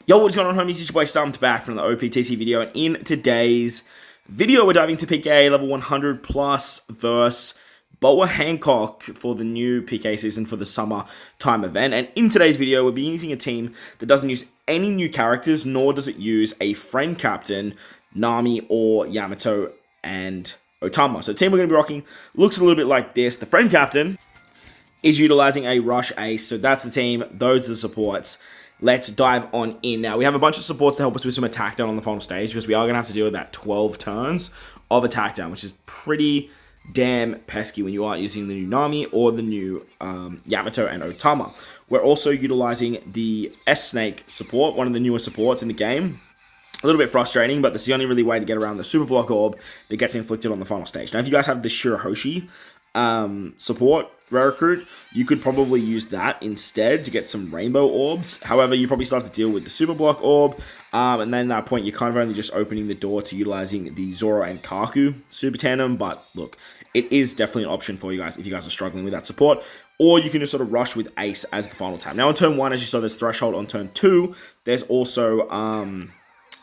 Yo, what's going on, homies? It's your boy Stumped back from the OPTC video, and in today's video, we're diving to PKA level 100 plus versus PKA Hancock for the new PKA season for the summertime event. And in today's video, we'll be using a team that doesn't use any new characters, nor does it use a friend captain, Nami or Yamato and Otama. So the team we're going to be rocking looks a little bit like this. The friend captain is utilizing a rush ace, so that's the team, those are the supports. Let's dive on in. Now, we have a bunch of supports to help us with some attack down on the final stage, because we are going to have to deal with that 12 turns of attack down, which is pretty damn pesky when you aren't using the new Nami or the new Yamato and Otama. We're also utilizing the S-Snake support, one of the newer supports in the game. A little bit frustrating, but this is the only really way to get around the Super Block Orb that gets inflicted on the final stage. Now, if you guys have the Shirahoshi support rare recruit, you could probably use that instead to get some rainbow orbs. However, you probably still have to deal with the Super Block Orb, and then at that point, you're kind of only just opening the door to utilizing the Zoro and Kaku Super Tandem. But look, it is definitely an option for you guys if you guys are struggling with that support, or you can just sort of rush with Ace as the final tap. Now, on turn 1, as you saw, there's Threshold. On turn 2, there's also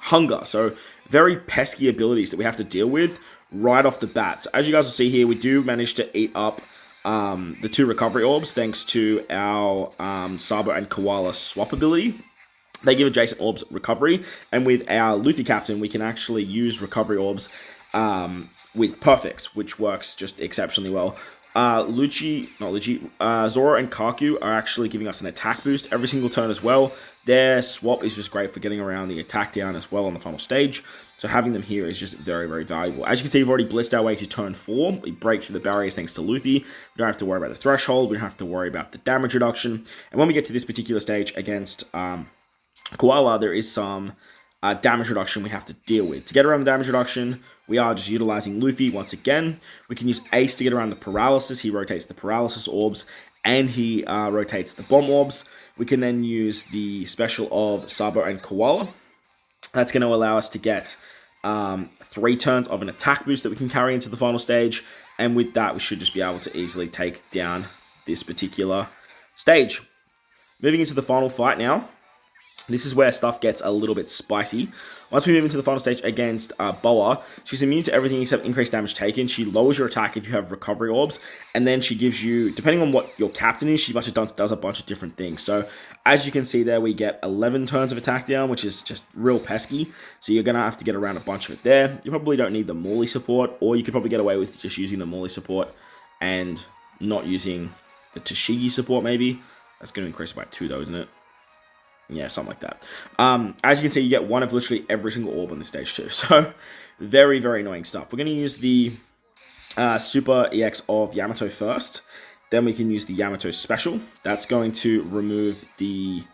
Hunger. So very pesky abilities that we have to deal with right off the bat. So as you guys will see here, we do manage to eat up the 2 recovery orbs thanks to our Sabo and Koala swap ability. They give adjacent orbs recovery, and with our Luffy captain, we can actually use recovery orbs with perfects, which works just exceptionally well. Zoro and Kaku are actually giving us an attack boost every single turn as well. Their swap is just great for getting around the attack down as well on the final stage. So having them here is just very, very valuable. As you can see, we've already blitzed our way to turn 4. We break through the barriers thanks to Luffy. We don't have to worry about the threshold. We don't have to worry about the damage reduction. And when we get to this particular stage against Koala, there is some damage reduction we have to deal with. To get around the damage reduction, we are just utilizing Luffy once again. We can use Ace to get around the paralysis. He rotates the paralysis orbs, and he rotates the bomb orbs. We can then use the special of Sabo and Koala. That's going to allow us to get 3 turns of an attack boost that we can carry into the final stage. And with that, we should just be able to easily take down this particular stage. Moving into the final fight now. This is where stuff gets a little bit spicy. Once we move into the final stage against Boa, she's immune to everything except increased damage taken. She lowers your attack if you have recovery orbs, and then she gives you, depending on what your captain is, she does a bunch of different things. So as you can see there, we get 11 turns of attack down, which is just real pesky. So you're going to have to get around a bunch of it there. You probably don't need the Morley support, or you could probably get away with just using the Morley support and not using the Tashigi support maybe. That's going to increase by 2 though, isn't it? Yeah, something like that. As you can see, you get 1 of literally every single orb on this stage too. So, very, very annoying stuff. We're going to use the Super EX of Yamato first. Then we can use the Yamato Special. That's going to remove the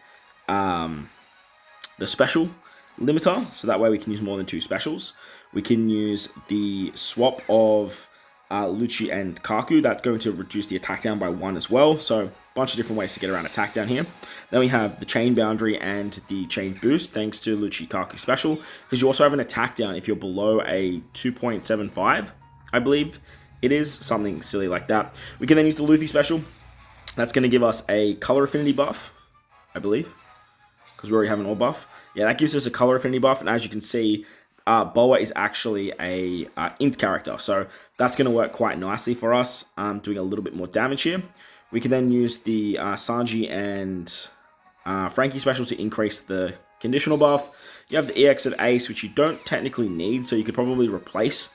Special limiter. So that way we can use more than 2 specials. We can use the swap of Lucci and Kaku. That's going to reduce the attack down by 1 as well. So, a bunch of different ways to get around attack down here. Then we have the chain boundary and the chain boost thanks to Lucci Kaku special, because you also have an attack down if you're below a 2.75, I believe it is, something silly like that. We can then use the Luffy special. That's going to give us a color affinity buff, I believe, because we already have an orb buff. Yeah, that gives us a color affinity buff, and as you can see, Boa is actually a int character, so that's going to work quite nicely for us, doing a little bit more damage here. We can then use the Sanji and Frankie special to increase the conditional buff. You have the EX of Ace, which you don't technically need, so you could probably replace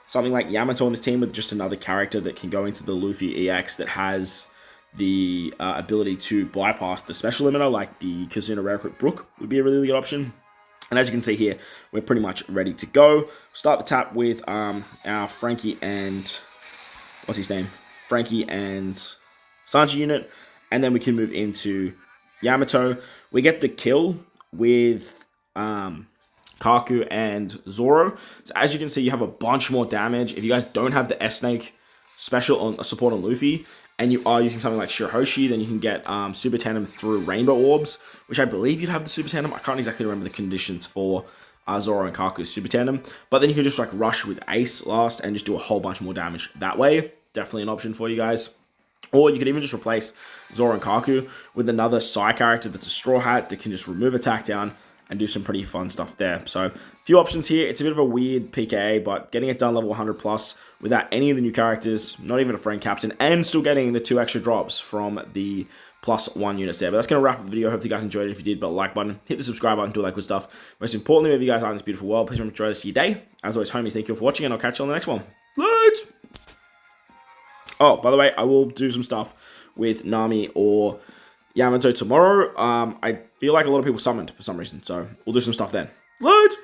something like Yamato on this team with just another character that can go into the Luffy EX that has the ability to bypass the special limiter, like the Kazuna Rare Recruit Brook would be a really good option. And as you can see here, we're pretty much ready to go. Start the tap with our Frankie and... what's his name? Frankie and Sanji unit. And then we can move into Yamato. We get the kill with Kaku and Zoro. So as you can see, you have a bunch more damage. If you guys don't have the S-Snake special on support on Luffy, and you are using something like Shirahoshi, then you can get Super Tandem through Rainbow Orbs, which I believe you'd have the Super Tandem. I can't exactly remember the conditions for Zoro and Kaku's Super Tandem, but then you can just like rush with Ace last and just do a whole bunch more damage that way. Definitely an option for you guys. Or you could even just replace Zoro and Kaku with another Psy character that's a Straw Hat that can just remove attack down and do some pretty fun stuff there. So a few options here. It's a bit of a weird PKA, but getting it done level 100 plus without any of the new characters, not even a friend captain, and still getting the 2 extra drops from the +1 units there. But that's going to wrap up the video. Hope you guys enjoyed it. If you did, but like button, hit the subscribe button, do all that good stuff. Most importantly, wherever you guys are in this beautiful world, please remember to enjoy the rest of your day. As always, homies, thank you all for watching, and I'll catch you on the next one. Let's. Oh, by the way, I will do some stuff with Nami or Yamato tomorrow. I feel like a lot of people summoned for some reason, so we'll do some stuff then. Let's.